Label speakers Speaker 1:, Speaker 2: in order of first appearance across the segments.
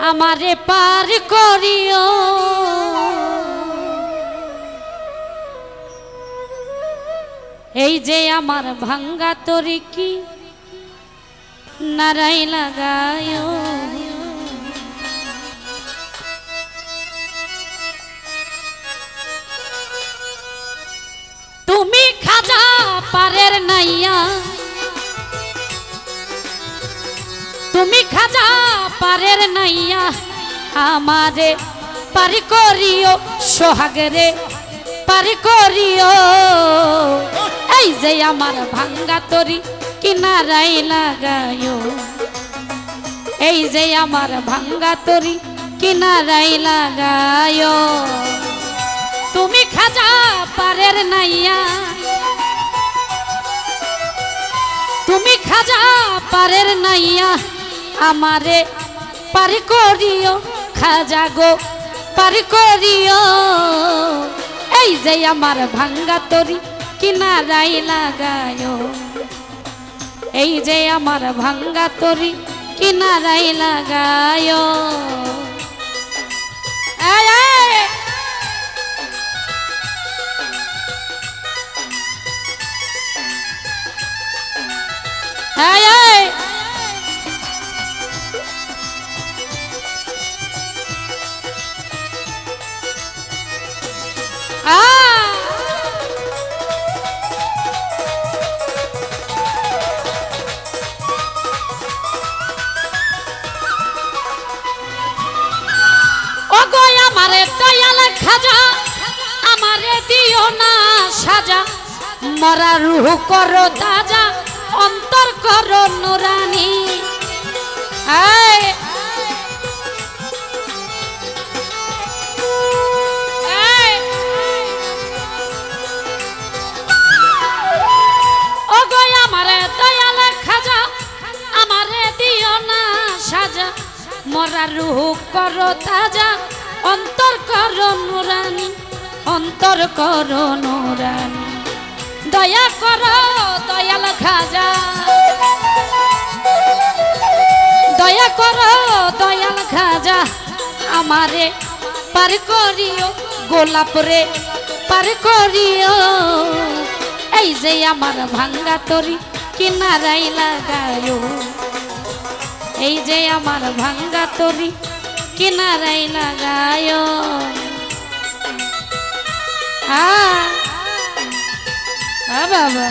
Speaker 1: আমারে পার করিও এই যে আমার ভাঙ্গা তরি কি নারাই লাগায়ো তুমি খাজা পারের নাইয়া তুমি খাজা পারের নাইয়া আমারে পারি করিও সোহাগরে পারি করিও এই যে আমার ভাঙ্গা তরি কিনারাই লাগায়ো এই যে আমার ভাঙ্গা তরি কিনারাই লাগায়ো তুমি খাজা পারের নাইয়া তুমি খাজা পারের নাইয়া আমারে পারি করিও খাজা গো পারি করিও এই যে আমার ভাঙ্গা তরি কিনারাই লাগায়ো এই যে আমার ভাঙ্গা তরি কিনারাই লাগায়ো আমারে দয়াল খাজা আমারে দিও না সাজা মরা রূহ করো তাজা অন্তর করো নুরানি ও গো আমারে দয়াল খাজা আমারে দিও না সাজা মরা রূহ করো তাজা অন্তর করো নুরানি অন্তর করো নুরানি দয়া করো দয়াল খাজা দয়া করো দয়াল খাজা আমারে পার করিও গোলাপ রে পার করিও এই যে আমার ভাঙ্গা তরি কিনারাই লাগায়ো এই যে আমার ভাঙ্গা তরি কিনারাই লাগায়ো বাবা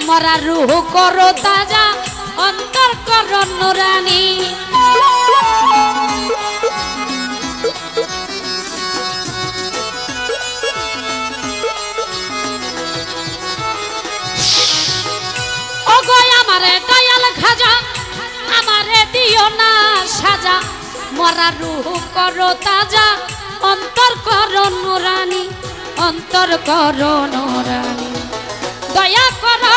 Speaker 1: মরা রূহ করো তাজা অন্তর করো নুরানি ও গো আমারে দয়াল খাজা আমারে দিও না সাজা মরা রূহ করো তাজা অন্তর করো নুরানি অন্তর করো নুরানি দয়া করো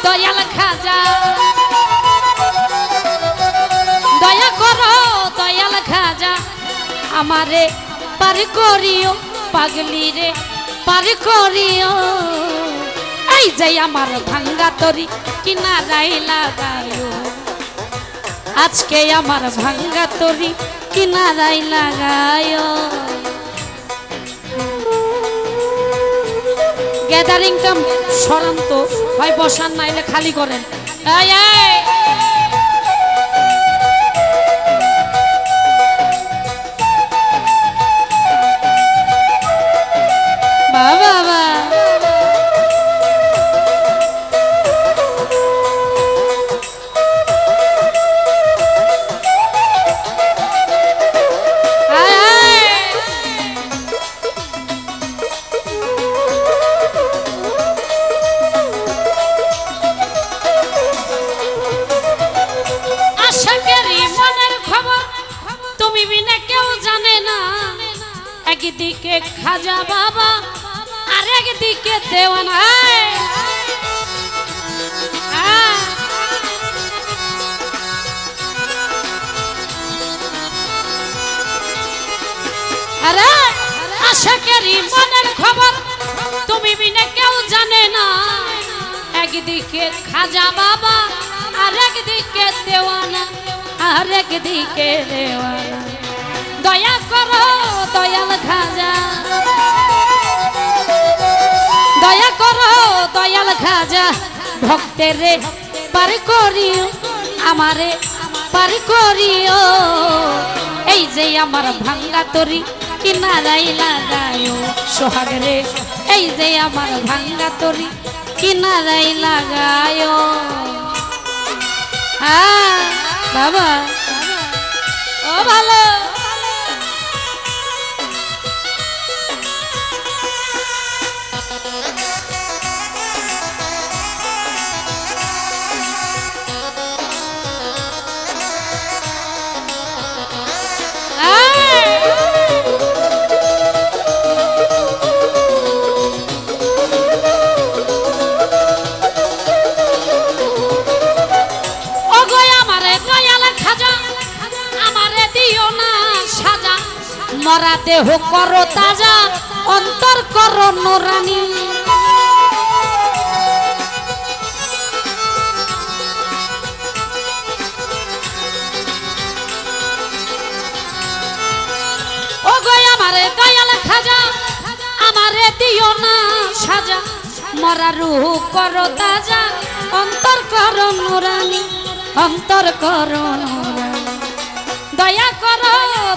Speaker 1: দয়াল খাজা দয়া করো দয়াল খাজা আমারে পার করিও পাগলি রে পার করিও এই যে আমার ভাঙ্গা তরি কিনারাই লাগায়ো আজকে আমার ভাঙ্গা তরি কিনারাই লাগায়ো গ্যাদারিংটা সরান তো ভাই বসান নাইলে খালি করেন বাবা একদিকে খাজা বাবা আর একদিকে দেওয়ানা। আরে আশাকেরই মনের খবর তুমি বিনে কেউ জানে না। একদিকে খাজা বাবা আর একদিকে দেওয়ানা, আর একদিকে দেওয়ানা। দয়া করো দয়াল খাজা, দয়া করো দয়াল খাজা, ভক্তের রে পার করিও, আমারে পার করিও। এই যে আমার ভাঙ্গা তরি কিনারাই লাগায়ো সোহাগ রে, এই যে আমার ভাঙ্গা তরি কিনারাই লাগায়ো। হ্যাঁ বাবা ও ভালো। মরা দেহ করো তাজা, অন্তর করো নোরানি। ও গো আমারে দয়াল খাজা, আমারে দিও না সাজা, মরা রূহ করো তাজা, অন্তর করো নোরানি, অন্তর করো নোরানি। দয়া করো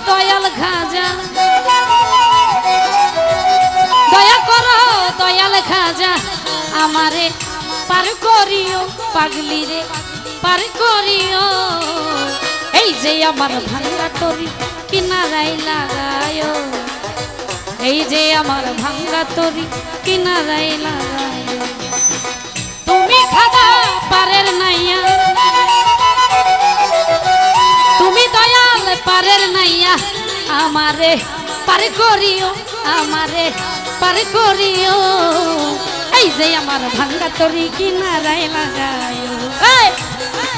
Speaker 1: দয়াল খাজা, দয়া করো দয়াল খাজা, আমারে পার করিও পাগলি রে পার করিও। এই যে আমার ভাঙ্গা তরি কিনারাই লাগায়ো, এই যে আমার ভাঙ্গা তরি কিনারাই লাগায়ো। তুমি খাজা পারের নাইয়া, তুমি দয়াল পারের নাইয়া, আমারে পার করিও, আমারে পার করিও। এই যে আমার ভাঙ্গা তরি কিনারাই লাগায়ো,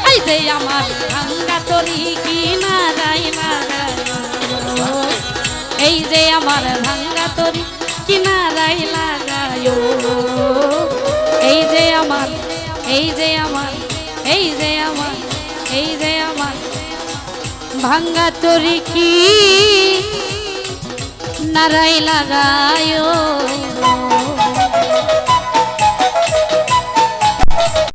Speaker 1: এই যে আমার ভাঙ্গা তরি কিনারাই লাগায়ো, এই যে আমার ভাঙ্গা তরি কিনারাই লাগায়ো। এই যে আমার, এই যে আমার, এই যে আমার, এই যে আমার ভাঙ্গা তরি কি নারাই লাগায়ো।